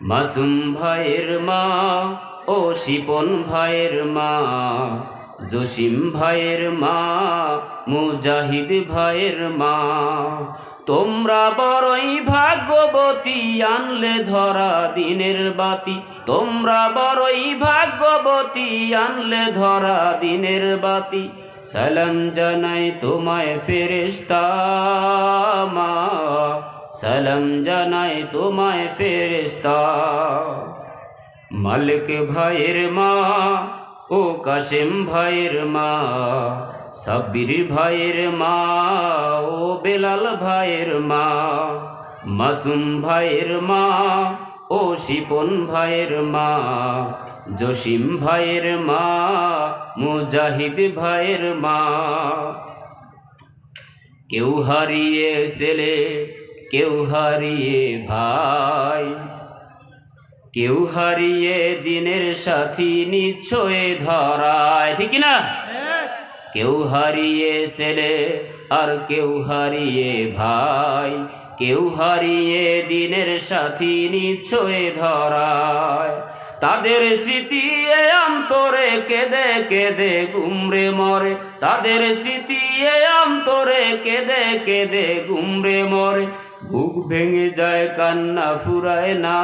মাসুম ভাইয়ের মা ও শিপন ভাইয়ের মা, জসিম ভাইয়ের মা, মুজাহিদ ভাইয়ের মা, তোমরা বড়ই ভাগ্যবতী, আনলে ধরা দিনের বাতি। তোমরা বড়ই ভাগ্যবতী, আনলে ধরা দিনের বাতি। সালাম জানাই তোমায় ফেরেশতা মা, সালাম জানাই তোমায় ফেরেশতা। মালিক ভাইয়ের মা ও কাশেম ভাইয়ের মা, সাব্বির ভাইয়ের মা ও বেলাল ভাইয়ের মা, মাসুম ভাইয়ের মা ও শিপন ভাইয়ের মা, জসিম ভাইয়ের মা, মুজাহিদ ভাইয়ের মা। কেউ হারিয়ে ছেলে, কেউ হারিয়ে ভাই, কেউ হারিয়ে দিনের সাথী নিশ্চয় ধরায়, ঠিক না? কেউ হারিয়ে ছেলে আর কেউ হারিয়ে ভাই, কেউ হারিয়ে দিনের সাথী নিশ্চয় ধরায়। তাদের স্মৃতি এ অন্তরে কেঁদে কেঁদে গুমরে মরে, তাদের স্মৃতি এ অন্তরে কেঁদে কেঁদে গুমরে মরে। বুক ভেঙে যায় কান্না ফুরায় না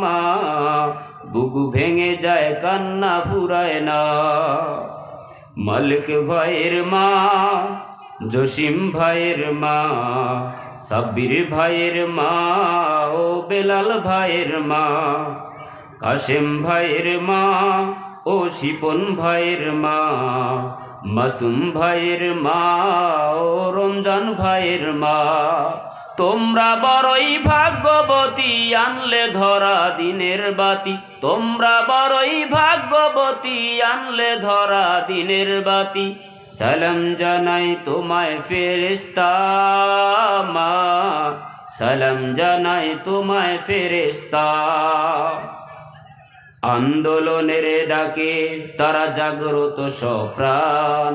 মা, বুক ভেঙে যায় কান্না ফুরায় না। মালিক ভাইয়ের মা, জসিম ভাইয়ের মা, সাব্বির ভাইয়ের মা ও বেলাল ভাইয়ের মা, কাশেম ভাইয়ের মা ও শিপন ভাইয়ের মা, মাসুম ভাইয়ের মা ও রমজান ভাইয়ের মা। তোমরা বড়ই ভাগ্যবতী, আনলে ধরা দিনের বাতি। তোমরা বড়ই ভাগ্যবতী, আনলে ধরা দিনের বাতি। সালাম জানাই তোমায় ফেরেশতা মা, সালাম জানাই তোমায় ফেরেশতা। আন্দোলনের ডাকে তারা জাগ্রত সপ্রাণ,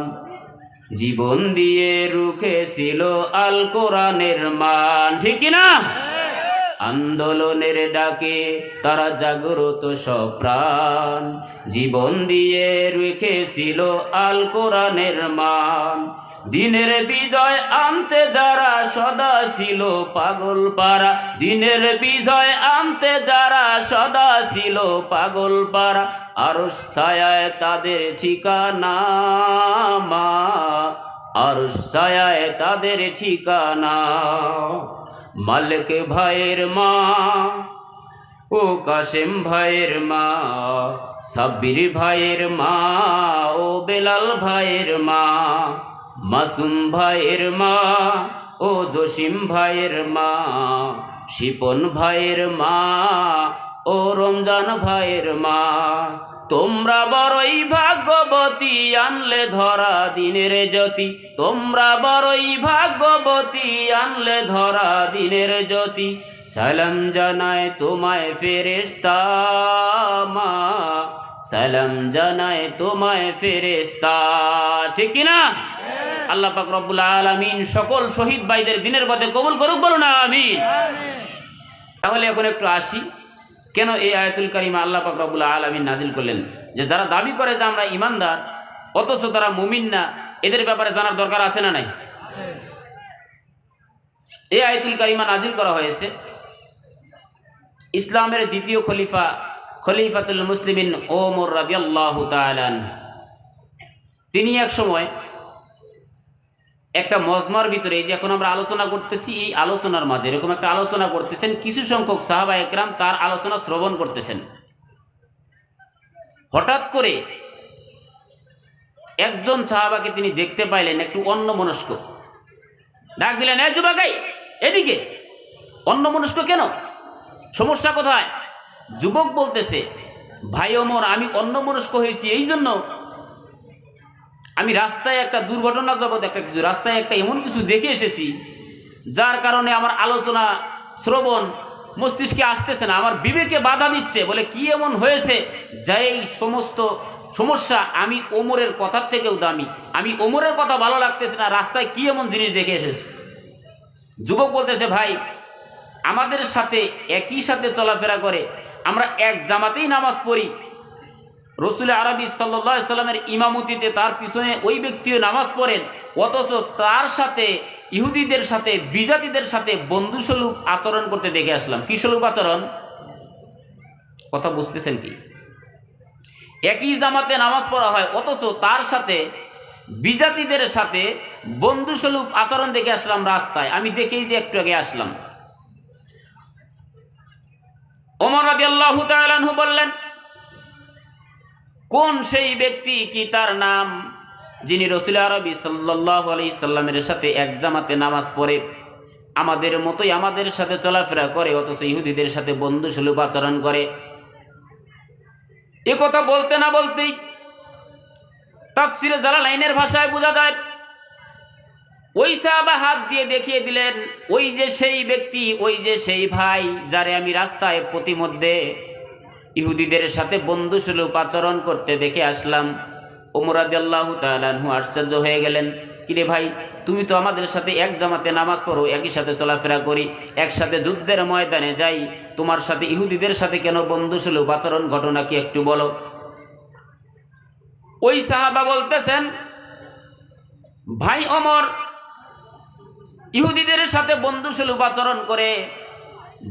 জীবন দিয়ে রুখেছিল আল কোরআনের মান, ঠিক না? আন্দোলনের ডাকে তারা জাগ্রত সপ্রাণ, জীবন দিয়ে রেখেছিল আল কোরআনের মান। দিনের বিজয় আনতে যারা সদা ছিল পাগল পারা, দিনের বিজয় আনতে যারা সদা ছিল পাগল পারা। আরশ ছায়ায় তাদের ঠিকানা মা, আরশ ছায়ায় তাদের ঠিকানা। মালিক ভাইয়ের মা ও কাশেম ভাইয়ের মা, সাব্বির ভাইয়ের মা ও বেলাল ভাইয়ের মা, মাসুম ভাইয়ের মা ও জসিম ভাইয়ের মা, শিপন ভাইয়ের মা ও রমজান ভাইয়ের মা। তোমরা বড়ই ভাগ্যবতী, আনলে ধরা দিনের জ্যোতি। তোমরা বড়ই ভাগ্যবতী, আনলে ধরা দিনের জ্যোতি। সালাম জানায় তোমায় ফেরেশতা মা, সালাম জানায় তোমায় ফেরেশতা, ঠিক কি না? আল্লাহ পাক রব্বুল আলামিন সকল শহীদ ভাইদের দিনের পথে কবুল করুক, বলো না আমিন। তাহলে এখন একটু আসি, কেন এই আয়াতুল কারিমা আল্লাহ পাক রব্বুল আলামিন নাজিল করলেন? যে যারা দাবি করে যে আমরা ইমানদার অথচ তারা মুমিন না, এদের ব্যাপারে জানার দরকার আছে না নাই? এই আয়াতুল কারিমা নাজিল করা হয়েছে ইসলামের দ্বিতীয় খলিফা, খলিফাতুল মুসলিমিন ওমর রাদিয়াল্লাহু তাআলা আনহু। তিনি এক সময় একটা মজমার ভিতরে, এই যে এখন আমরা আলোচনা করতেছি, এই আলোচনার মাঝে এরকম একটা আলোচনা করতেছেন, কিছু সংখ্যক সাহাবা একরাম তার আলোচনা শ্রবণ করতেছেন। হঠাৎ করে একজন সাহাবাকে তিনি দেখতে পাইলেন একটু অন্যমনস্ক। ডাক দিলেন, এ যুবক, এদিকে। অন্যমনস্ক কেন? সমস্যা কোথায়? যুবক বলতেছে, ভাই ওমর, আমি অন্যমনস্ক হয়েছি এই জন্য, আমি রাস্তায় একটা দুর্ঘটনা জগৎ একটা কিছু রাস্তায় একটা এমন কিছু দেখে এসেছি যার কারণে আমার আলোচনা শ্রবণ মস্তিষ্কে আসতেছে না, আমার বিবেকে বাধা দিচ্ছে। বলে, কি এমন হয়েছে যেই সমস্ত সমস্যা আমি ওমরের কথার থেকেও দামি, আমি ওমরের কথা ভালো লাগতেছে না, রাস্তায় কি এমন জিনিস দেখে এসেছি? যুবক বলতেছে, ভাই আমাদের সাথে একই সাথে চলাফেরা করে, আমরা এক জামাতেই নামাজ পড়ি, রসুল আরবি সাল্লাল্লাহু আলাইহি সাল্লামের ইমামতিতে তার পিছনে ওই ব্যক্তিও নামাজ পড়েন, অথচ তার সাথে ইহুদিদের সাথে বিজাতিদের সাথে বন্ধুস্বরূপ আচরণ করতে দেখে আসলাম। কি স্বরূপ আচরণ? কথা বুঝতেছেন কি? একই জামাতে নামাজ পড়া হয়, অথচ তার সাথে বিজাতিদের সাথে বন্ধুস্বরূপ আচরণ দেখে আসলাম রাস্তায়। আমি দেখেই যে একটু আগে আসলাম। ওমর রাদিয়াল্লাহু তাআলা আনহু বললেন, কোন সেই ব্যক্তি, কি তার নাম, যিনি রসুল আরবি সাল্লাল্লাহু আলাইহি সাল্লামের সাথে এক জামাতে নামাজ পড়ে, আমাদের মতোই আমাদের সাথে চলাফেরা করে, অথচ ইহুদিদের সাথে বন্ধুসুলভ আচরণ করে। এ কথা বলতে না বলতেই তাফসিরে জালালাইনের ভাষায় বোঝা যায়, ওই সাহাবা হাত দিয়ে দেখিয়ে দিলেন, ওই যে সেই ব্যক্তি, ওই যে সেই ভাই যারে আমি রাস্তায় প্রতিমধ্যে ইহুদিদের সাথে বন্ধুসুলভ আচরণ করতে দেখে আসলাম। ওমর রাদিয়াল্লাহু তাআলা আনহু আশ্চর্য হয়ে গেলেন, কিরে ভাই, তুমি তো আমাদের সাথে এক জামাতে নামাজ পড়ো, একই সাথে চলাফেরা করি, একসাথে যুদ্ধের ময়দানে যাই, তোমার সাথে ইহুদিদের সাথে কেন বন্ধুসুলভ আচরণ, ঘটনা কি একটু বলো। ওই সাহাবা বলতেছেন, ভাই ওমর ইহুদিদের সাথে বন্ধুসুলভ আচরণ করে।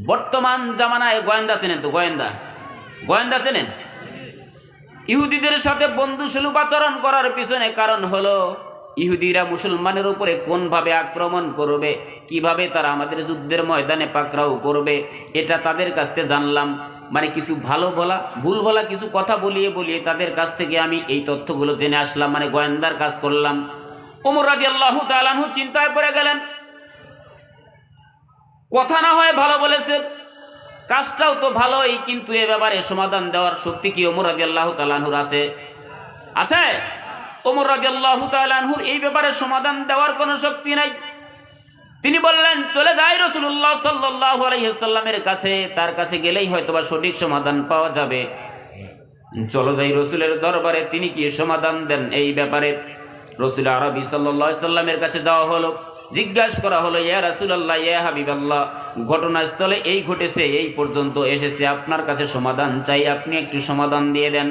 বর্তমান জামানায় গোয়েন্দা চেনেন তো? গোয়েন্দা চেনেন? ইহুদিদের সাথে বন্ধুসুলভ আচরণ করার পিছনে কারণ হলো ইহুদিরা মুসলমানের উপরে কোনভাবে আক্রমণ করবে, কিভাবে তারা আমাদের যুদ্ধের ময়দানে পাকড়াও করবে, এটা তাদের কাছ থেকে জানলাম। মানে কিছু ভালো বলা, ভুল বলা কিছু কথা বলিয়ে বলিয়ে তাদের কাছ থেকে আমি এই তথ্যগুলো জেনে আসলাম, মানে গোয়েন্দার কাজ করলাম। ওমর রাদিয়াল্লাহু তাআলা আনহু চিন্তায় পড়ে গেলেন, কথা না হয় ভালো বলেছে, কাজটাও তো ভালোই, কিন্তু এ ব্যাপারে সমাধান দেওয়ার শক্তি কি ওমর রাদিয়াল্লাহু তাআলা আনহুর আছে? ওমর রাদিয়াল্লাহু তাআলা আনহুর এই ব্যাপারে সমাধান দেওয়ার কোনো শক্তি নাই। তিনি বললেন, চলে যাই রাসূলুল্লাহ সাল্লাল্লাহু আলাইহি ওয়াসাল্লামের কাছে, তার কাছে গেলেই হয়তোবা সঠিক সমাধান পাওয়া যাবে। চলো যাই রসুলের দরবারে, তিনি কি সমাধান দেন এই ব্যাপারে। রসুল আরবি সাল্লাল্লাহু আলাইহি ওয়াসাল্লামের কাছে যাওয়া হলো, জিজ্ঞাসা করা হলো, ইয়া রাসূলুল্লাহ, ইয়া হাবিবাল্লাহ, ঘটনাস্থলে এই ঘটেছে, এই পর্যন্ত এসেছে, আপনার কাছে সমাধান চাই, আপনি একটু সমাধান দিয়ে দেন।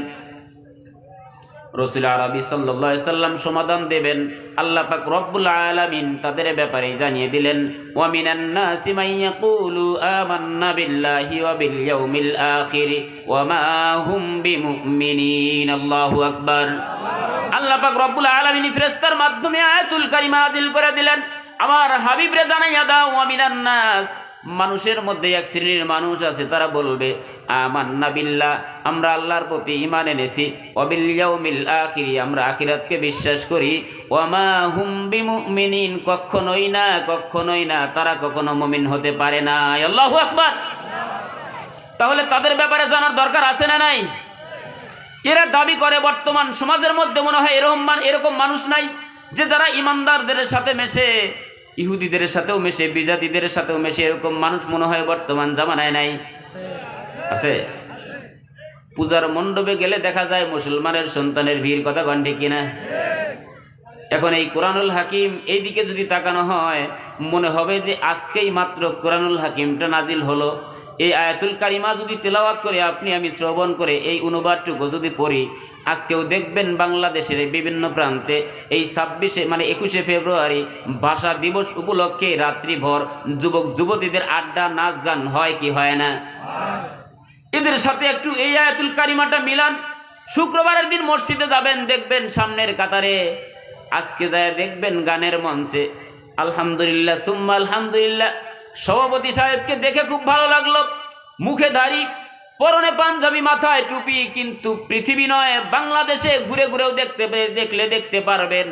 রসুল আরবি সাল্লাল্লাহু আলাইহি ওয়াসাল্লাম সমাধান দেবেন, আল্লাহ পাক রব্বুল আলামিন তাদের ব্যাপারে জানিয়ে দিলেন, ওয়া মিনান নাসি মান ইয়াকুলু আমান্না বিল্লাহি ওয়া বিল ইয়াউমিল আখির ওয়া মা হুম বিমুমিনিন। আল্লাহু আকবার। আল্লাহ পাক রব্বুল আলামিন ফেরেশতার মাধ্যমে আয়াতুল কারিমা নাযিল করে দিলেন, আমার হাবিবরে জানাইয়া দাও, ওয়া মিনান নাস, মানুষের মধ্যে এক শ্রেণীর মানুষ আছে, তারা বলবে আমান্না বিল্লাহ, আমরা আল্লাহর প্রতি ঈমান এনেছি, ওয়া বিল ইয়াউমিল আখির, আমরা আখিরাতকে বিশ্বাস করি, ওয়া মা হুম বিমুমিনিন, কখনোই না, তারা কখনো মুমিন হতে পারে না। আল্লাহু আকবার। তাহলে তাদের ব্যাপারে জানার দরকার আছে না নাই? এরা দাবি করে, বর্তমান সমাজের মধ্যে মনে হয় এরকম মানুষ নাই যে যারা ইমানদারদের সাথে মেশে, ইহুদিদের সাথেও মেশে, বিজাতিদের সাথেও মেশে, এরকম মানুষ মনে হয় বর্তমান জামানায় নাই? আছে। পূজার মণ্ডপে গেলে দেখা যায় মুসলমানের সন্তানের ভিড়, কথা কন ঠিক কিনা? এখন এই কোরআনুল হাকিম এই দিকে যদি তাকানো হয়, মনে হবে যে আজকেই মাত্র কোরআনুল হাকিমটা নাজিল হলো। এই আয়াতুল কারিমা যদি তেলাওয়াত করে আমি শ্রবণ করে এই অনুবাদটুকু যদি পড়ি, আজকেও দেখবেন বাংলাদেশের বিভিন্ন প্রান্তে এই 21শে ফেব্রুয়ারি ভাষা দিবস উপলক্ষে রাত্রিভর যুবক যুবতীদের আড্ডা, নাচ গান হয় কি হয় না? এদের সাথে একটু এই আয়াতুল কারিমাটা মিলান। শুক্রবারের দিন মসজিদে যাবেন, দেখবেন সামনের কাতারে, আজকে যায় দেখবেন গানের মঞ্চে আলহামদুলিল্লাহ সুম্মা আলহামদুলিল্লাহ, সভাপতি সাহেবকে দেখে খুব ভালো লাগলো, মুখে দাড়ি, পরনে পাঞ্জাবি, মাথায় টুপি, কিন্তু পৃথিবী নয় বাংলাদেশে ঘুরে ঘুরেও দেখতে পারবেন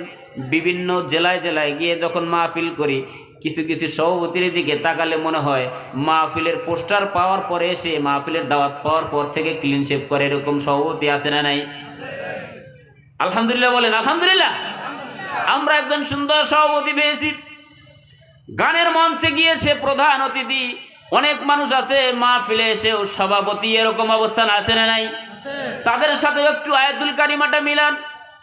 বিভিন্ন জেলায় গিয়ে যখন মাহফিল করি, কিছু কিছু সভাপতির দিকে তাকালে মনে হয় মাহফিলের পোস্টার পাওয়ার পরে এসে মাহফিলের দাওয়াত পাওয়ার পর থেকে ক্লিন শেভ করে, এরকম সভাপতি আছে না নাই? আলহামদুলিল্লাহ বলেন। আলহামদুলিল্লাহ। আমরা একজন সুন্দর সভাপতি পেয়েছি। গানের মঞ্চে গিয়ে সে প্রধান অতিথি, অনেক মানুষ আছে মাহফিলে এসেও সভাপতি, এরকম অবস্থান আছে না নাই? তাদের সাথে একটু আয়াতুল কারিমাটা মিলান।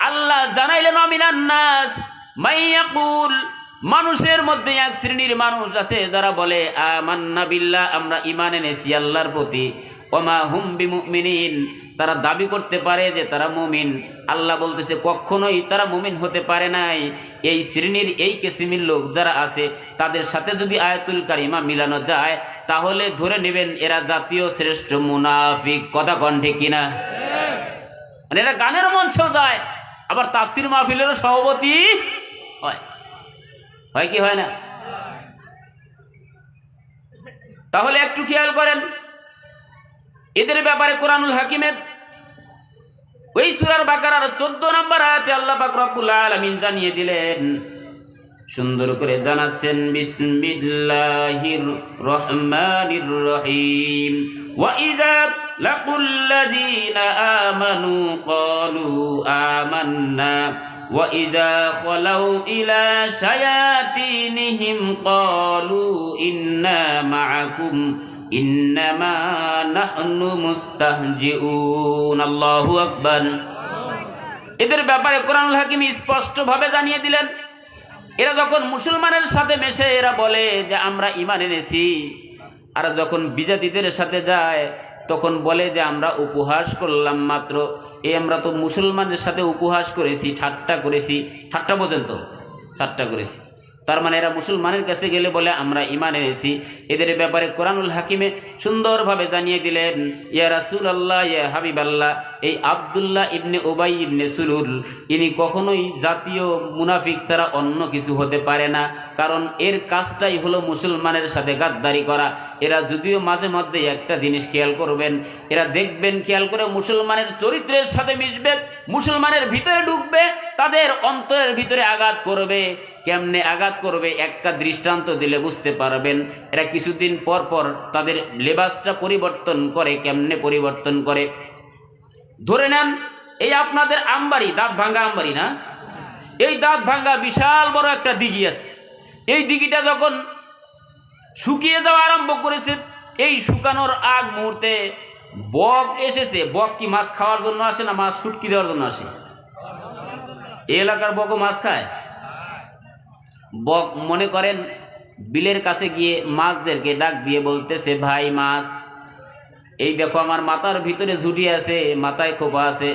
আল্লাহ জানাইলেন, ওয়া মিনান নাস মান ইয়াকুল, মানুষের মধ্যে এক শ্রেণীর মানুষ আছে যারা বলে আমান্না বিল্লাহ, আমরা ঈমান এনেছি আল্লাহর প্রতি, ওমা হুম বিমুমিনিন, তারা দাবি করতে পারে যে তারা মুমিন। আল্লাহ বলতেছে কখনোই তারা মুমিন হতে পারে নাই। এই শ্রেণীর এই কিসিমের লোক যারা আছে তাদের সাথে যদি আয়াতুল কারিমা মিলানো যায় তাহলে ধরে নেবেন এরা জাতীয় শ্রেষ্ঠ মুনাফিক। কথা কণ্ঠে কিনা? মানে এরা গানের মঞ্চেও যায়, আবার তাফসির মাহফিলেরও সভাপতি হয়। হয় কি হয় না? তাহলে একটু খেয়াল করেন এদের ব্যাপারে কোরআনুল হাকিমের ওই সূরা বাকারার 14 নম্বর আয়াতে আল্লাহ পাক রব্বুল আলামিন জানিয়ে দিলেন, সুন্দর করে জানাচ্ছেন, বিসমিল্লাহির রহমানির রহিম, ওয়া ইযা লাকুল্লাযীনা আমানু ক্বালু আমান্না ওয়া ইযা খালাউ ইলা শায়াতিনহিম ক্বালু ইন্না মাআকুম ইন্নামা নাহনু মুস্তাহজিউন। আল্লাহু আকবার। এদের ব্যাপারে কোরআনুল হাকিম স্পষ্টভাবে জানিয়ে দিলেন, এরা যখন মুসলমানের সাথে মেশে এরা বলে যে আমরা ঈমান এনেছি, আর যখন বিজাতিদের সাথে যায় তখন বলে যে আমরা উপহাস করলাম মাত্র। আমরা তো মুসলমানের সাথে উপহাস করেছি, ঠাট্টা করেছি। ঠাট্টা পর্যন্ত ঠাট্টা করেছি, তার মানে এরা মুসলমানের কাছে গেলে বলে আমরা ঈমান এনেছি। এদের ব্যাপারে কোরআনুল হাকিমে সুন্দরভাবে জানিয়ে দিলেন, ইয়া রাসূলুল্লাহ, ইয়া হাবিবাল্লাহ, এই আব্দুল্লাহ ইবনে উবাই ইবনে সুলুল ইনি কখনোই জাতীয় মুনাফিক ছাড়া অন্য কিছু হতে পারে না, কারণ এর কাজটাই হলো মুসলমানের সাথে গাদ্দারি করা। এরা যদিও মাঝে মধ্যে একটা জিনিস খেয়াল করবেন, এরা দেখবেন খেয়াল করে মুসলমানের চরিত্রের সাথে মিশবে, মুসলমানের ভিতরে ঢুকবে, তাদের অন্তরের ভিতরে আঘাত করবে। কেমনে আঘাত করবে একটা দৃষ্টান্ত দিলে বুঝতে পারবেন। এরা কিছুদিন পর পর তাদের লেবাসটা পরিবর্তন করে। কেমনে পরিবর্তন করে? ধরে নেন এই আপনাদের আমবাড়ি, দাঁত ভাঙ্গা আমবাড়ি না, এই দাঁত ভাঙ্গা বিশাল বড় একটা দিঘি আছে। এই দিঘিটা যখন শুকিয়ে যাওয়া আরম্ভ করেছে, এই শুকানোর আগ মুহূর্তে বক এসেছে। বক কি মাছ খাওয়ার জন্য আসে না মাছ শুটকি দেওয়ার জন্য আসে? এই এলাকার বকও মাছ খায়। বক মনে করেন বিলের কাছে গিয়ে মাছদেরকে ডাক দিয়ে বলতেছে, ভাই মাছ, এই দেখো আমার মাথার ভিতরে ঝুঁটি আছে, মাথায় খোপা আছে,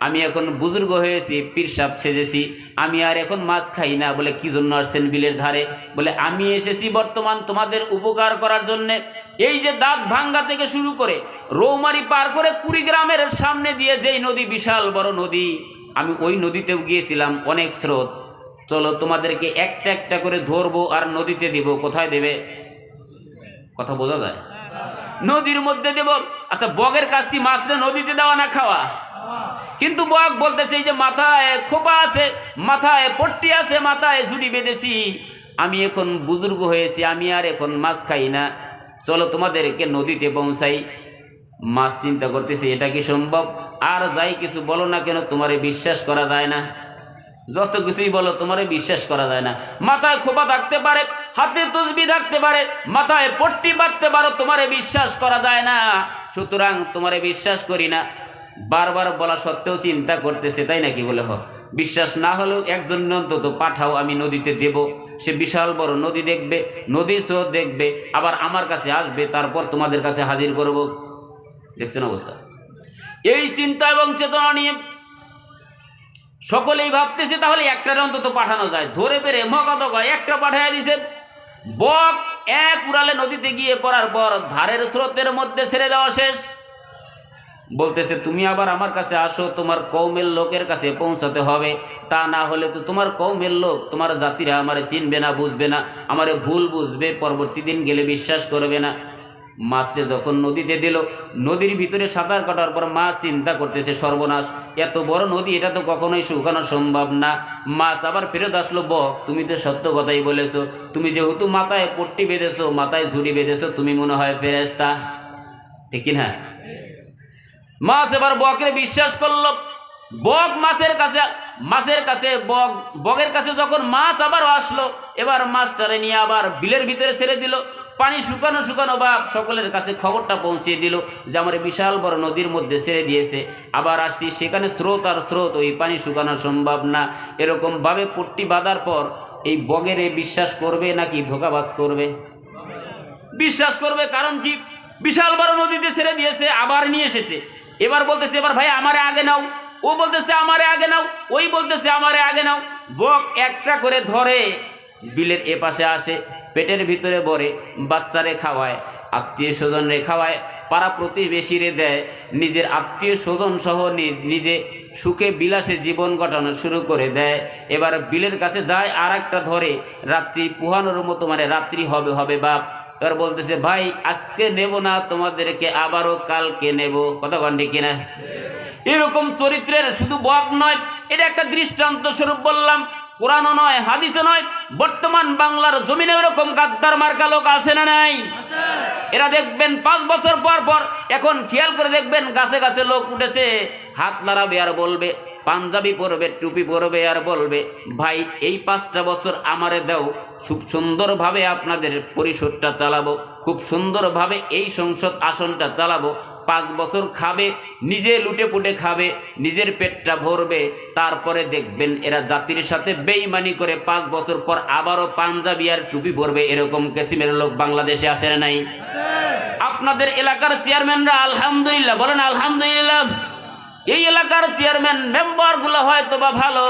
আমি এখন বুজুর্গ হয়েছি, পীর সাপ সেজেছি, আমি আর এখন মাছ খাই না। বলে কি জন্য আসছেন বিলের ধারে? বলে আমি এসেছি বর্তমান তোমাদের উপকার করার জন্যে। এই যে দাঁত ভাঙ্গা থেকে শুরু করে রৌমারি পার করে কুড়িগ্রামের সামনে দিয়ে যেই নদী, বিশাল বড় নদী, আমি ওই নদীতেও গিয়েছিলাম, অনেক স্রোত। চলো তোমাদেরকে একটা একটা করে ধরবো আর নদীতে দিব। কোথায় দেবে? কথা বোঝা যায়? নদীর মধ্যে দেব। আচ্ছা, বগের কাজ কি মাছরে নদীতে দেওয়া না খাওয়া? কিন্তু বক বলতেছে এই যে মাথায় খোপা আছে, মাথায় পট্টি আছে, মাথায় ঝুড়ি বেঁধেছি, আমি এখন বুজুর্গ হয়েছি, আমি আর এখন মাছ খাই না, চলো তোমাদেরকে নদীতে পৌঁছাই। মাছ চিন্তা করতেছি এটা কি সম্ভব? আর যাই কিছু বলো না কেন তোমারে বিশ্বাস করা যায় না। যত কিছুই বলো তোমারে বিশ্বাস করা যায় না। মাথায় খোপা থাকতে পারে, হাতে তসবিহ থাকতে পারে, মাথায় পট্টি বাঁধতে পারো, তোমারে বিশ্বাস করা যায় না, সুতরাং তোমারে বিশ্বাস করি না। বারবার বলা সত্ত্বেও চিন্তা করতেছে, তাই নাকি? বলে বিশ্বাস না হলেও একজন অন্তত পাঠাও, আমি নদীতে দেব। সে বিশাল বড় নদী দেখবে, নদীর স্রোত দেখবে, আবার আমার কাছে আসবে, তারপর তোমাদের কাছে হাজির করব। দেখছেন অবস্থা? এই চিন্তা এবং চেতনা নিয়ে সকলেই ভাবতেছে তাহলে একটার অন্তত পাঠানো যায়। ধরে পেরে মগাদক একটা পাঠাইয়া দিছে। বক এক উড়ালে নদীতে গিয়ে পড়ার পর ধারের স্রোতের মধ্যে ছেড়ে দেওয়া শেষ। বলতেছে তুমি আবার আমার কাছে আসো, তোমার কওমের লোকের কাছে পৌঁছাতে হবে, তা না হলে তো তোমার কওমের লোক, তোমার জাতিরা আমারে চিনবে না, বুঝবে না, আমারে ভুল বুঝবে, পরবর্তী দিন গেলে বিশ্বাস করবে না। মাছরে যখন নদীতে দিল, নদীর ভিতরে সাঁতার কাটার পর মাছ চিন্তা করতেছে সর্বনাশ, এত বড় নদী, এটা তো কখনোই শুকানো সম্ভব না। মাছ আবার ফেরত আসলো, বক তুমি তো সত্য কথাই বলেছো, তুমি যেহেতু মাথায় পট্টি বেঁধেছো, মাথায় ঝুড়ি বেঁধেছো, তুমি মনে হয় ফেরেশতা, ঠিক না? মাছ এবার বকের বিশ্বাস করলো। বক মাছের কাছে বকের কাছে যখন মাছ আবার আসলো, এবার মাছটারে নিয়ে আবার বিলের ভিতরে ছেড়ে দিল। পানি শুকানো বাপ সকলের কাছে খবরটা পৌঁছিয়ে দিল যে আমার বিশাল বড় নদীর মধ্যে ছেড়ে দিয়েছে, আবার আসছি, সেখানে স্রোত আর স্রোত, ওই পানি শুকানো সম্ভব না। এরকমভাবে পট্টি বাঁধার পর এই বগেরে বিশ্বাস করবে নাকি ধোকাবাজ করবে? বিশ্বাস করবে। কারণ কি, বিশাল বড় নদীতে ছেড়ে দিয়েছে, আবার নিয়ে এসেছে, এবার বলতেছে এবার ভাই আমারে আগে নাও, ও বলতেছে আমারে আগে নাও, ওই বলতেছে আমারে আগে নাও। বক একটা করে ধরে বিলের এপাশে আসে, পেটের ভিতরে ভরে, বাচ্চারে খাওয়ায়, আত্মীয় স্বজনরে খাওয়ায়, পাড়া প্রতিবেশীরে দেয়, নিজের আত্মীয় স্বজন সহ নিজে সুখে বিলাসে জীবন কাটানো শুরু করে দেয়। এবার বিলের কাছে যায়, আর একটা ধরে, রাত্রি পোহানোর মতো, মানে রাত্রি হবে হবে বাপ। এবার বলতেছে ভাই আজকে নেব না তোমাদেরকে, আবারও কালকে নেব। কথা কন্ডি কিনা? এরকম চরিত্রের শুধু বক নয়, এটা একটা দৃষ্টান্ত স্বরূপ বললাম, কোরআনও নয়, হাদিসও নয়, বর্তমান বাংলার জমিনে এরকম গাদ্দার মার্কা লোক আছে না নাই? এরা দেখবেন 5 বছর পর পর, এখন খেয়াল করে দেখবেন গাছে গাছে লোক উঠেছে, হাত নাড়াবে আর বলবে, পাঞ্জাবি পরবে, টুপি পরবে আর বলবে ভাই এই 5টা বছর আমারে দাও, খুব সুন্দরভাবে আপনাদের পরিষদটা চালাবো, খুব সুন্দরভাবে এই সংসদ আসনটা চালাবো। 5 বছর খাবে, নিজে লুটে পুটে খাবে, নিজের পেটটা ভরবে, তারপরে দেখবেন এরা জাতির সাথে বেইমানি করে 5 বছর পর আবারও পাঞ্জাবি আর টুপি পরবে। এরকম কিসিমের লোক বাংলাদেশে আছে না নাই? আপনাদের এলাকার চেয়ারম্যানরা আলহামদুলিল্লাহ বলেন, আলহামদুলিল্লাহ। এই এলাকার চেয়ারম্যান মেম্বারগুলো হয়তো বা ভালো,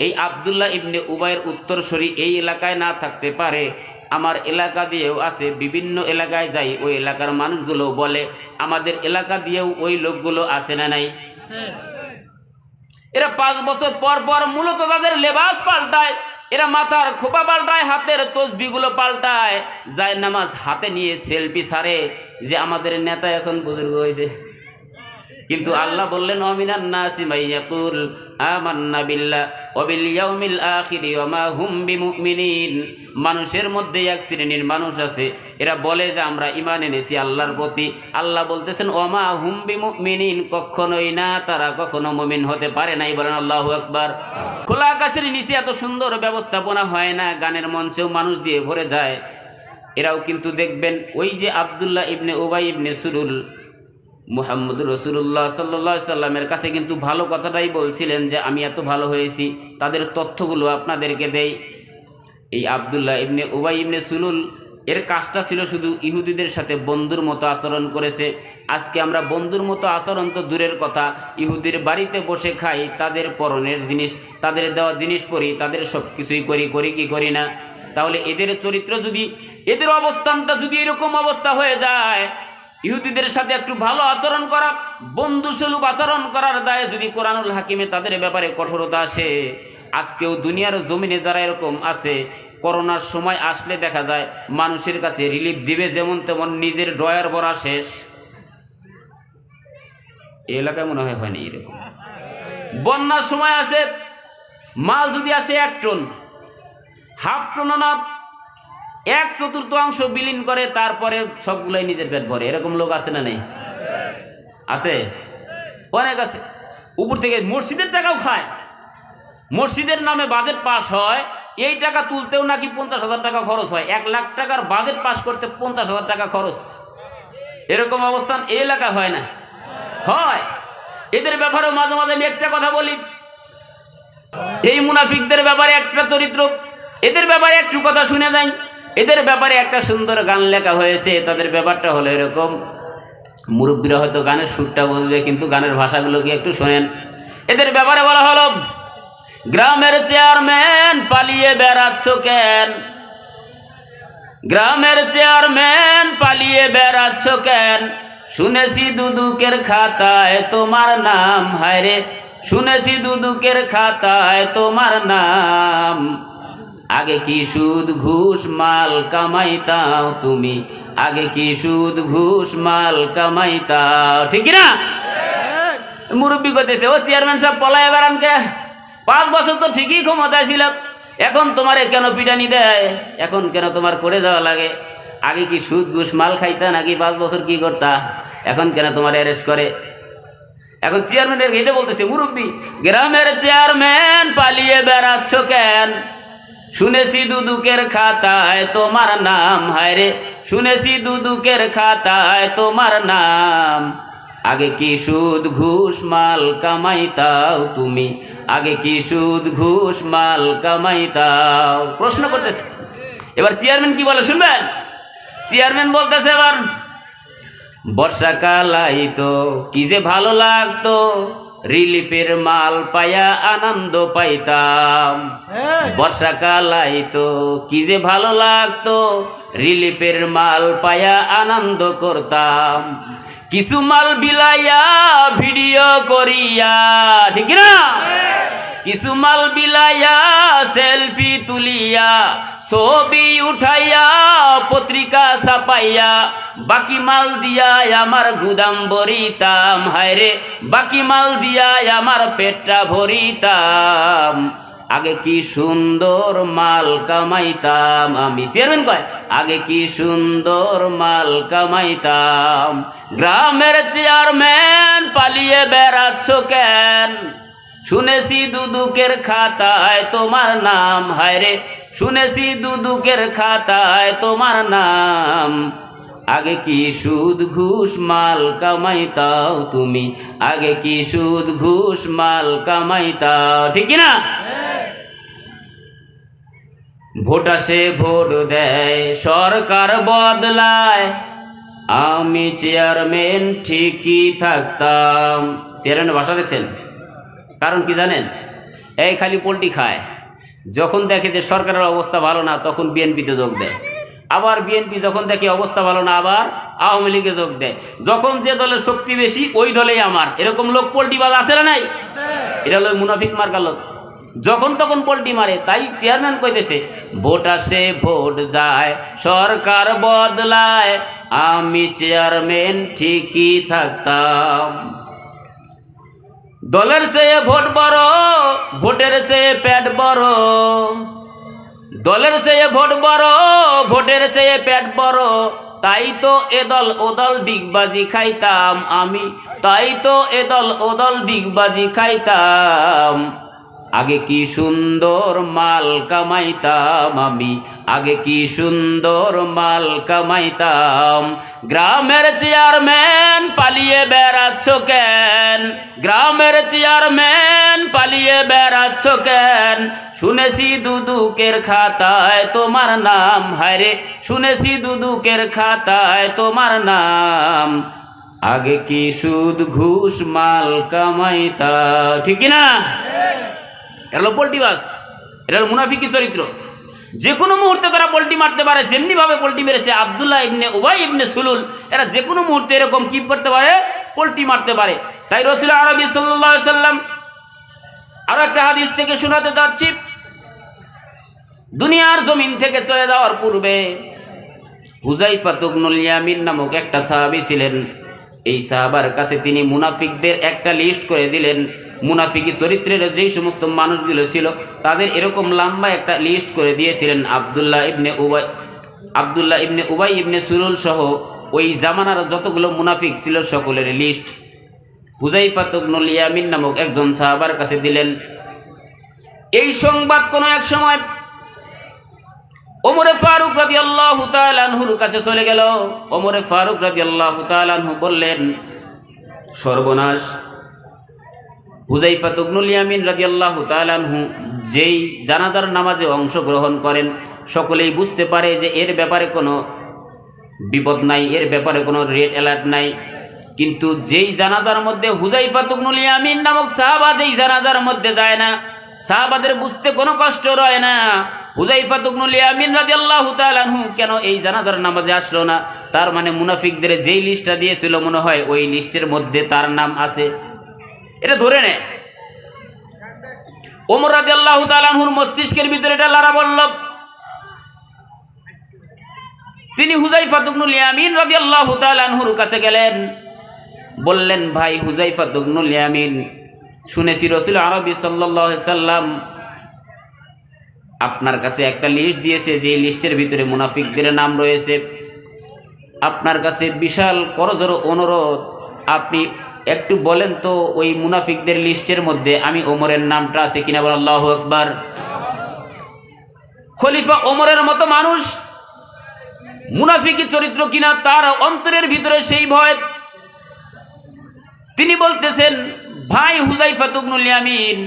এই আব্দুল্লাহ ইবনে উবাইয়ের উত্তরসূরি এই এলাকায় না থাকতে পারে, আমার এলাকা দিয়েও আছে, বিভিন্ন এলাকায় যাই, ওই এলাকার মানুষগুলো বলে আমাদের এলাকা দিয়েও ওই লোকগুলো আছে না নাই? এরা 5 বছর পর পর মূলত তাদের লেবাস পাল্টায়, এরা মাথার খোপা পাল্টায়, হাতের তসবিগুলো পাল্টায়, যায় নামাজ হাতে নিয়ে সেলফি ছাড়ে যে আমাদের নেতা এখন বুজুর্গ হয়েছে। কিন্তু আল্লাহ বললেন অমিনান নাসি মাইয়াকুল আমান্না বিল্লাহ ওয়া বিল ইয়াউমিল আখির ওয়া মা হুম বিমুমিনিন। মানুষের মধ্যে এক শ্রেণীর মানুষ আছে, এরা বলে যে আমরা ঈমান এনেছি আল্লাহর প্রতি। আল্লাহ বলতেছেন ওয়া মা হুম বিমুমিনিন, কখনোই না, তারা কখনো মুমিন হতে পারে নাই। বলেন আল্লাহু আকবার। খোলা আকাশের নিচে এত সুন্দর ব্যবস্থাপনা হয় না, গানের মঞ্চেও মানুষ দিয়ে ভরে যায়। এরাও কিন্তু দেখবেন ওই যে আব্দুল্লাহ ইবনে উবাই ইবনে সুলুল মুহাম্মদ রাসূলুল্লাহ সাল্লাল্লাহু আলাইহি সাল্লামের কাছে কিন্তু ভালো কথাটাই বলছিলেন যে আমি এত ভালো হয়েছি, তাদের তথ্যগুলো আপনাদেরকে দেই। এই আব্দুল্লাহ ইবনে উবাই ইবনে সুলুল এর কাজটা ছিল শুধু ইহুদিদের সাথে বন্ধুর মতো আচরণ করেছে। আজকে আমরা বন্ধুর মতো আচরণ তো দূরের কথা, ইহুদির বাড়িতে বসে খাই, তাদের পরনের জিনিস, তাদের দেওয়া জিনিস পরি, তাদের সব কিছুই করি কি করি না? তাহলে এদের চরিত্র যদি, এদের অবস্থানটা যদি এরকম অবস্থা হয়ে যায়, ইহুদিদের সাথে একটু ভালো আচরণ করা, বন্ধুসুলভ আচরণ করার দায়ে যদি কোরআনুল হাকিমে তাদের ব্যাপারে কঠোরতা আসে, আজকেও দুনিয়ার জমিনে যারা এরকম আছে, করোনার সময় আসলে দেখা যায় মানুষের কাছে রিলিফ দিবে যেমন তেমন, নিজের ড্রয়ার ভরা শেষ। এই এলাকায় মনে হয় হয়নি এরকম। বন্যার সময় আসে, মাল যদি আসে 1 টন, হাফ টন না 1/4 বিলীন করে, তারপরে সবগুলাই নিজের পেট ভরে। এরকম লোক আছে না নেই? আছে, অনেক আছে। উপর থেকে মসজিদের টাকাও খায়, মসজিদের নামে বাজেট পাস হয়, এই টাকা তুলতেও নাকি 50,000 টাকা খরচ হয়। 1 লাখ টাকার বাজেট পাস করতে 50,000 টাকা খরচ। এরকম অবস্থান এই এলাকা হয় না? হয়। এদের ব্যাপারেও মাঝে মাঝে আমি একটা কথা বলি, এই মুনাফিকদের ব্যাপারে একটা চরিত্র, এদের ব্যাপারে একটু কথা শুনে দেয়। এদের ব্যাপারে একটা সুন্দর গান লেখা হয়েছে। তাদের ব্যাপারটা হলো এরকম, মুরব্বীরা হয়তো গানের সুরটা বুঝবে, কিন্তু গানের ভাষাগুলো কি একটু শোনেন। এদের ব্যাপারে বলা হলো, গ্রামের চেয়ারম্যান পালিয়ে বেড়াচ্ছ কেন, গ্রামের চেয়ারম্যান পালিয়ে বেড়াচ্ছ কেন, শুনেছি দুদুকের খাতায় তোমার নাম, হায়রে শুনেছি দুদুকের খাতায় তোমার নাম। আগে কি সুদ ঘুষ মাল কামাইতাও তুমি, আগে কি সুদ ঘুষ মাল কামাইতাও, ঠিক না? মুরব্বী করতেছে, ও চেয়ারম্যান সাহেব পলায় বেড়ান কে? 5 বছর তো ঠিকই ক্ষমতায় ছিলাম, এখন তোমারে কেন পিটানি দেয়, এখন কেন তোমার করে যাওয়া লাগে? আগে কি সুদ ঘুষ মাল খাইতা নাকি 5 বছর কি করতা, এখন কেন তোমার অ্যারেস্ট করে? এখন চেয়ারম্যানের ঘেটে বলতেছে, মুরব্বী গ্রামের চেয়ারম্যান পালিয়ে বেড়াচ্ছ কেন, শুনেছি দুদুকের খাতায় তোমার নাম, হায়রে শুনেছি দুদুকের খাতায় তোমার নাম। আগে কি সুদ ঘুষ মাল কামাইতাও তুমি, আগে কি সুদ ঘুষ মাল কামাইতাও। প্রশ্ন করতেছে। এবার চেয়ারম্যান কি বলে শুনবেন? চেয়ারম্যান বলতেছে এবার, বর্ষাকাল আইতো কি যে ভালো লাগতো, রিলিফের মাল পায়া আনন্দ পাইতাম। বর্ষাকাল আইতো কি যে ভালো লাগতো, রিলিফের মাল পায়া আনন্দ করতাম। কিছু মাল বিলাইয়া ভিডিও করিয়া, ঠিক না? কিছু মাল বিলাইয়া সেলফি তুলিয়া, ছবি উঠাইয়া পত্রিকা ছাপাইয়া, বাকি মাল দিয়া আমার গুদাম ভরিতাম। হায়রে বাকি মাল দিয়া আমার পেটটা ভরিতাম। আগে কি সুন্দর মাল কামাইতাম আমি। চেয়ারম্যান কয়, আগে কি সুন্দর মাল কামাইতাম। গ্রামের চেয়ারম্যান পালিয়ে বেড়াচ্ছ কেন? শুনেছি দুদুকের খাতায় তোমার নাম। হায়রে শুনেছি দুদুকের খাতায় তোমার নাম। আগে কি সুদ ঘুষ মাল কামাইতাও তুমি, আগে কি সুদ ঘুষ মাল কামাইতাও, ঠিক না? ভোট আসে ভোট দেয় সরকার বদলায়, আমি চেয়ারম্যান ঠিকই থাকতাম। চেয়ারম্যানের ভাষা দেখছেন? কারণ কি জানেন? এই খালি পোল্ট্রি খায়। যখন দেখে যে সরকারের অবস্থা ভালো না তখন বিএনপিতে যোগ দেয়, আবার বিএনপি যখন দেখে অবস্থা ভালো না আবার আওয়ামী লীগে যোগ দেয়। যখন যে দলের শক্তি বেশি ওই দলেই আমার, এরকম লোক পোল্ট্রিবাজ আছে না নাই? এটা হলো মুনাফিক মার্কা লোক, যখন তখন পোল্ট্রি মারে। তাই চেয়ারম্যান কইতেছে, ভোট আসে ভোট যায় সরকার বদলায়, আমি চেয়ারম্যান ঠিকই থাকতাম। দলের চেয়ে ভোট বড়, ভোটের চেয়ে পেট বড়। দলের চেয়ে ভোট বড়, ভোটের চেয়ে পেট বড়। তাই তো এদল ওদল ডিগবাজি খাইতাম আমি, তাই তো এদল ওদল ডিগবাজি খাইতাম। আগে কি সুন্দর মাল কামাইতাম আমি, আগে কি সুন্দর মাল কামাইতাম। গ্রামের চেয়ারম্যান পালিয়ে বেড়াচ্ছ কেন? গ্রামের চেয়ারম্যান পালিয়ে বেড়াচ্ছ কেন? শুনেছি দুদুকের খাতায় তোমার নাম। হায়রে শুনেছি দুদুকের খাতায় তোমার নাম। আগে কি সুদ ঘুষ মাল কামাইতা, ঠিক না? এটা হলো পোল্ট্রিবাজ, এটা হলো মুনাফিকি চরিত্র। যে কোনো মুহূর্তে তারা পোল্ট্রি মারতে পারে, যেমনিভাবে পোল্ট্রি মেরেছে আব্দুল্লাহ ইবনে উবাই ইবনে সুলুল। এরা যে কোনো মুহূর্তে এরকম কি করতে পারে? পোল্ট্রি মারতে পারে। তাই রাসূল আরবি সাল্লাল্লাহু আলাইহি সাল্লাম আরো একটা হাদিস থেকে শোনাতে যাচ্ছি। দুনিয়ার জমিন থেকে চলে যাওয়ার পূর্বে হুযায়ফা ইবনুল ইয়ামিন নামক একটা সাহাবী ছিলেন। এই সাহাবার কাছে তিনি মুনাফিকদের একটা লিস্ট করে দিলেন। মুনাফিকি চরিত্রের যেই সমস্ত মানুষগুলো ছিল তাদের এরকম লম্বা একটা লিস্ট করে দিয়েছিলেন। আব্দুল্লাহ ইবনে উবাই ইবনে সুলুল সহ ওই জামানার যতগুলো মুনাফিক ছিল সকলের লিস্ট হুযায়ফা ইবনুল ইয়ামিন নামক একজন সাহাবার কাছে দিলেন। এই সংবাদ কোনো এক সময় ওমরে ফারুক রাদিয়াল্লাহু তাআলা আনহুর কাছে চলে গেল। ওমরে ফারুক রাদিয়াল্লাহু তাআলা আনহু বললেন, সর্বনাশ, হুযায়ফা ইবনুল ইয়ামিন রাদিয়াল্লাহু তাআলা আনহু যেই জানাজার নামাজে অংশগ্রহণ করেন সকলেই বুঝতে পারে যে এর ব্যাপারে কোনো বিপদ নাই, এর ব্যাপারে কোনো রেড অ্যালার্ট নাই। কিন্তু যেই জানাজার মধ্যে হুযায়ফা ইবনুল ইয়ামিন নামক সাহাবা যেই জানাজার মধ্যে যায় না, সাহাবাদের বুঝতে কোনো কষ্ট রয় না হুযায়ফা ইবনুল ইয়ামিন রাদিয়াল্লাহু তাআলা আনহু কেন এই জানাজার নামাজে আসলো না। তার মানে মুনাফিকদের যেই লিস্টটা দিয়েছিল মনে হয় ওই লিস্টের মধ্যে তার নাম আছে, এটা ধরে নেয়। ওমর রাদিয়াল্লাহু তাআলা আনহুর মস্তিষ্কের ভিতরে এটা লারা বলল। তিনি হুযায়ফা ইবনুল ইয়ামিন রাদিয়াল্লাহু তাআলা আনহুর কাছে গেলেন, বললেন, ভাই হুযায়ফা ইবনুল ইয়ামিন, শুনেছি রাসূল আরবি সাল্লাল্লাহু আলাইহি সাল্লাম আপনার কাছে একটা লিস্ট দিয়েছে, যে লিস্টের ভিতরে মুনাফিকদের নাম রয়েছে। আপনার কাছে বিশাল করজোড়ে অনুরোধ, আপনি একটু বলেন তো ওই মুনাফিকদের লিস্টের মধ্যে আমি ওমরের নামটা আছে কিনা। বল আল্লাহু আকবার। খলিফা ওমরের মতো মানুষ মুনাফিকি চরিত্র কিনা তার অন্তরের ভিতরে সেই ভয়। তিনি বলতেছেন, ভাই হুযায়ফা ইবনুল ইয়ামিন,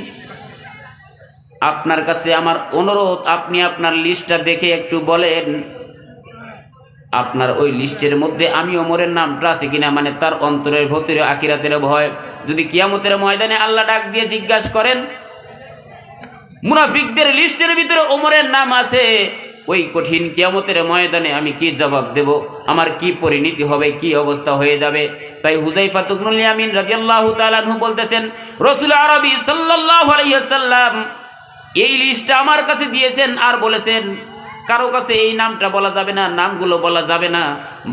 আপনার কাছে আমার অনুরোধ, আপনি আপনার লিস্টটা দেখে একটু বলেন আপনার ওই লিস্টের মধ্যে আমি ওমরের নামটা আছে কিনা। মানে তার অন্তরের ভেতরে আখিরাতের ভয়। যদি কিয়ামতের ময়দানে আল্লাহ ডাক দিয়ে জিজ্ঞাসা করেন মুনাফিকদের লিস্টের ভিতরে ওমরের নাম আছে, ওই কঠিন কিয়ামতের ময়দানে আমি কি জবাব দেব, আমার কি পরিণতি হবে, কি অবস্থা হয়ে যাবে। তাই হুযায়ফা ইবনুল ইয়ামিন রাদিয়াল্লাহু তাআলা আনহু বলতেছেন, রাসূল আরবি সাল্লাল্লাহু আলাইহি ওয়াসাল্লাম এই লিস্টটা আমার কাছে দিয়েছেন আর বলেছেন কারো কাছে এই নামটা বলা যাবে না, নামগুলো বলা যাবে না।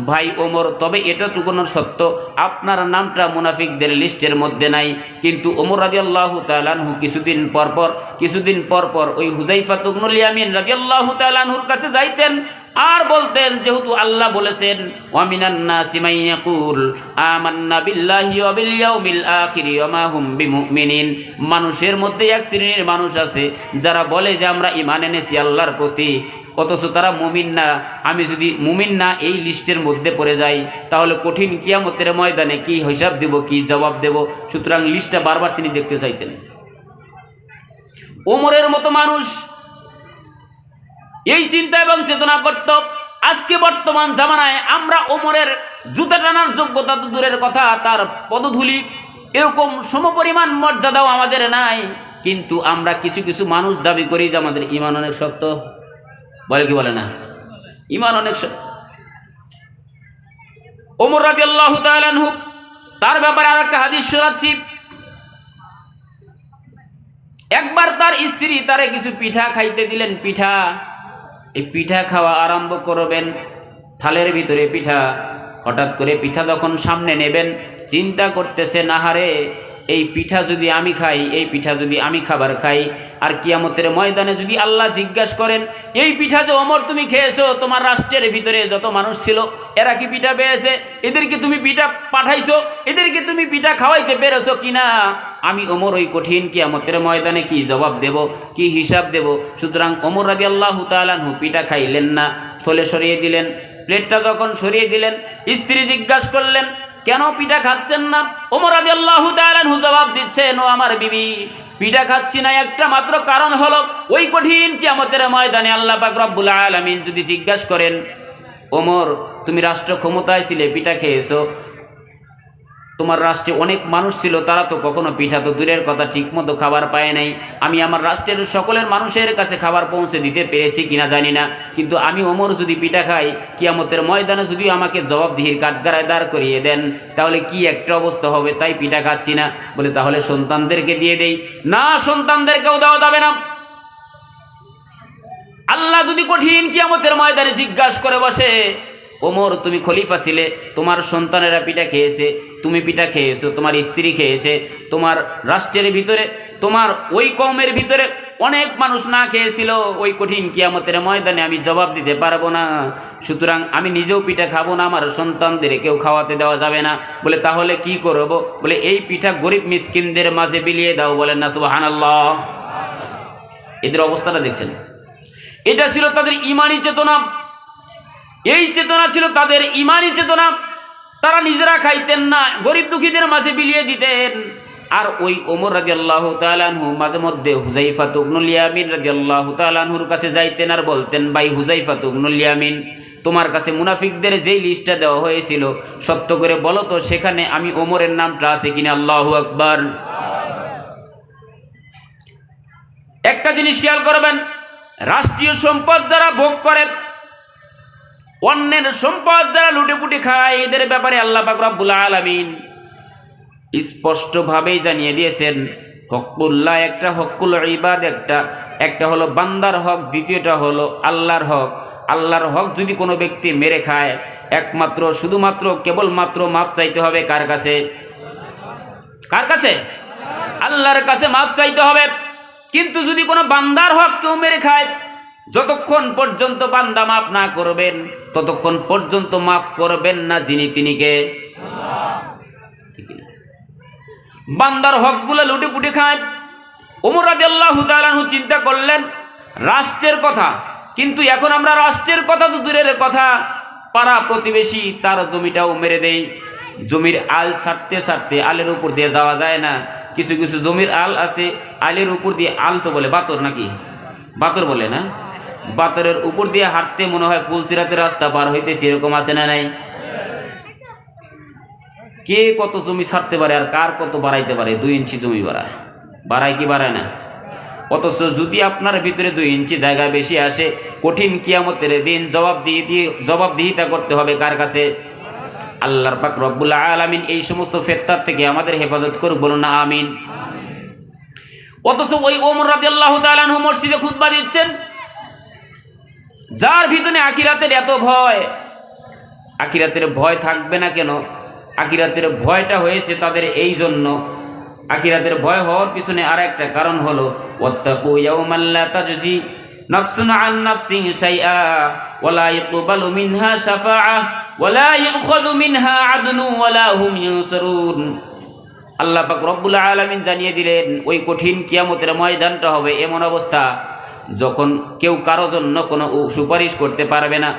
ভাই ওমর, তবে এটাটুকু সত্য, আপনার নামটা মুনাফিকদের লিস্টের মধ্যে নাই। কিন্তু ওমর রাদিয়াল্লাহু তাআলা আনহু কিছুদিন পর পর ওই হুযায়ফা ইবনুল ইয়ামিন রাদিয়াল্লাহু তাআলা আনহুর কাছে যাইতেন আর বলতেন, যেহেতু আল্লাহ বলেছেন ওয়ামিনান নাসি মান ইয়াকুল আমান্না বিল্লাহি ওয়া বিল ইয়াউমিল আখির ওয়া মা হুম বিমুমিনিন, মানুষের মধ্যে এক শ্রেণীর মানুষ আছে যারা বলে যে আমরা ঈমান এনেছি আল্লাহর প্রতি, অথচ তারা মুমিন না। আমি যদি মুমিন না এই লিস্টের মধ্যে পড়ে যাই, তাহলে কঠিন কিয়ামতের ময়দানে কি হিসাব দেব, কি জবাব দেব। সুতরাং লিস্টটা বারবার তিনি দেখতে চাইতেন। ওমরের মতো মানুষ এই চিন্তা এবং চেতনা করত। আজকে বর্তমান জামানায় আমরা ওমরের জুতা টানার যোগ্যতা তো দূরের কথা, তার পদধূলি এরকম সমপরিমাণ মর্যাদাও আমাদের নাই। কিন্তু আমরা কিছু কিছু মানুষ দাবি করি যে আমাদের ঈমান অনেক শক্ত। বলে কি বলে না? ঈমান অনেক শক্ত। ওমর রাদিয়াল্লাহু তাআলা আনহু, তার ব্যাপারে আর একটা হাদিস শোনাচ্ছি। একবার তার স্ত্রী তারে কিছু পিঠা খাইতে দিলেন। এই পিঠা খাওয়া আরম্ভ করবেন, থালের ভিতরে পিঠা। হঠাৎ করে পিঠা যখন সামনে নেবেন, চিন্তা করতেছেন, আহারে এই পিঠা যদি আমি খাই, এই পিঠা যদি আমি খাবার খাই, আর কিয়ামতের ময়দানে যদি আল্লাহ জিজ্ঞাসা করেন এই পিঠা যে ওমর তুমি খেয়েছো, তোমার রাষ্ট্রের ভিতরে যত মানুষ ছিল এরা কি পিঠা পেয়েছে, এদেরকে তুমি পিঠা পাঠাইছো, এদেরকে তুমি পিঠা খাওয়াইতে পেরেছো কিনা, আমি ওমর ওই কঠিন কিয়ামতের ময়দানে কি জবাব দেব, কি হিসাব দেব। সুতরাং ওমর রাদিয়াল্লাহু তাআলা আনহু পিঠা খাইলেন না, থলে সরিয়ে দিলেন। প্লেটটা যখন সরিয়ে দিলেন, স্ত্রী জিজ্ঞাসা করলেন কেন পিঠা খাচ্ছেন না? ওমর রাদিয়াল্লাহু তাআলা আনহু জবাব দিচ্ছেন, ও আমার বিবি, পিঠা খাচ্ছি না একটা মাত্র কারণ হলো ওই কঠিন কিয়ামতের ময়দানে আল্লাহ পাক রব্বুল আলামিন যদি জিজ্ঞাসা করেন ওমর তুমি রাষ্ট্র ক্ষমতায় ছিলে, পিঠা খেয়েছো, তোমার রাষ্ট্রে অনেক মানুষ ছিল, তারা তো কখনো পিঠা তো দূরের কথা ঠিকমতো খাবার পায় নাই, আমি আমার রাষ্ট্রের সকলের মানুষের কাছে খাবার পৌঁছে দিতে পেরেছি কিনা জানি না, কিন্তু আমি ওমর যদি পিঠা খাই, কিয়ামতের ময়দানে যদি আমাকে জবাবদিহির কাঠগড়ায় দাঁড় করিয়ে দেন, তাহলে কি একটা অবস্থা হবে, তাই পিঠা খাচ্ছি না। বলে তাহলে সন্তানদেরকে দিয়ে দেই। না, সন্তানদেরকেও দেওয়া যাবে না। আল্লাহ যদি কঠিন কিয়ামতের ময়দানে জিজ্ঞাসা করে বসে, ওমর তুমি খলিফা ছিলে, তোমার সন্তানেরা পিঠা খেয়েছে, তুমি পিঠা খেয়েছো, তোমার স্ত্রী খেয়েছে, তোমার রাষ্ট্রের ভিতরে, তোমার ওই কওমের ভিতরে অনেক মানুষ না খেয়েছিল, ওই কঠিন কিয়ামতের ময়দানে আমি জবাব দিতে পারবো না, সুতরাং আমি নিজেও পিঠা খাবো না, আমার সন্তানদের কেউ খাওয়াতে দেওয়া যাবে না। বলে তাহলে কি করবো? বলে এই পিঠা গরিব মিসকিনদের মাঝে বিলিয়ে দাও। বলেন না সুবহানাল্লাহ। এদের অবস্থাটা দেখছেন? এটা ছিল তাদের ঈমানি চেতনা। এই চেতনা ছিল তাদের ঈমানি চেতনা। তারা নিজেরা খাইতেন না, গরিব দুঃখীদের মাঝে বিলিয়ে দিতেন। আর ওই ওমর রাদিয়াল্লাহু তাআলা আনহু মাঝে মধ্যে হুযায়ফা ইবনুল ইয়ামিন রাদিয়াল্লাহু তাআলা আনহুর কাছে যাইতেন আর বলতেন, ভাই হুযায়ফা ইবনুল ইয়ামিন, তোমার কাছে মুনাফিকদের যেই লিস্টটা দেওয়া হয়েছিল সত্য করে বলো তো সেখানে আমি ওমরের নামটা আছে কিনা। আল্লাহু আকবার। একটা জিনিস খেয়াল করবেন, রাষ্ট্রীয় সম্পদ যারা ভোগ করে, অন্যের সম্পদ যারা লুটেপুটে খায়, এদের ব্যাপারে আল্লাহ পাক রব্বুল আলামিন স্পষ্টভাবেই জানিয়ে দিয়েছেন, হকুল্লাহ একটা, হকুল ইবাদ একটা হলো বান্দার হক, দ্বিতীয়টা হলো আল্লাহর হক। আল্লাহর হক যদি কোনো ব্যক্তি মেরে খায়, একমাত্র শুধুমাত্র কেবলমাত্র মাফ চাইতে হবে কার কাছে? কার কাছে? আল্লাহর কাছে মাফ চাইতে হবে। কিন্তু যদি কোনো বান্দার হক কেউ মেরে খায়, যতক্ষণ পর্যন্ত বান্দা মাফ না করবেন ততক্ষণ পর্যন্ত মাফ করবেন না যিনি তিনিকে। বান্দার হকগুলো লুটে পুটে খায়। ওমর রাদিয়াল্লাহু তাআলা আনহু চিন্তা করলেন রাষ্ট্রের কথা, কিন্তু এখন আমরা রাষ্ট্রের কথা তো দূরের কথা, পাড়া প্রতিবেশী তার জমিটাও মেরে দেই, জমির আল ছাড়তে ছাড়তে আলের উপর দিয়ে যাওয়া যায় না। কিছু কিছু জমির আল আছে, আলের উপর দিয়ে, আল তো বলে বাতর নাকি, বাতর বলে না, বাতরের উপর দিয়ে হাঁটতে মনে হয় পুলসিরাতে রাস্তা পার হইতেছে, এরকম আছে না নাই? কে কত জমি ছাড়তে পারে আর কার কত বাড়াইতে পারে? 2 ইঞ্চি জমি বাড়ায় কি বাড়ায় না? অথচ যদি আপনার ভিতরে 2 ইঞ্চি জায়গা বেশি আসে, কঠিন কিয়ামতের দিন জবাবদিহিতা করতে হবে কার কাছে? আল্লাহর পাক রব্বুল আলামিন এই সমস্ত ফিতনার থেকে আমাদের হেফাজত করুক, বলুন না আমিন। অথচ ওই ওমর রাদিয়াল্লাহু তাআলা আনহু মসজিদে খুতবা দিচ্ছেন, যার ভিতরে আখিরাতের এত ভয়। আখিরাতের ভয় থাকবে না কেন? আখিরাতের ভয়টা হয়েছে তাদের এই জন্য, আখিরাতের ভয় হওয়ার পিছনে আর একটা কারণ হলো ওয়াত্তাকু ইয়াওমান লা তাজজি নাফসুন আন নাফসিন শাইআ ওয়ালা ইকবালু মিনহা শাফাআহ ওয়ালা ইউখাযু মিনহা আদলু ওয়ালা হুম ইউনসারুন। আল্লাহ পাক রব্বুল আলামিন জানিয়ে দিলেন, ওই কঠিন কিয়ামতের ময়দানটা হবে এমন অবস্থা যখন কেউ কারো জন্য কোনো সুপারিশ করতে পারবে না,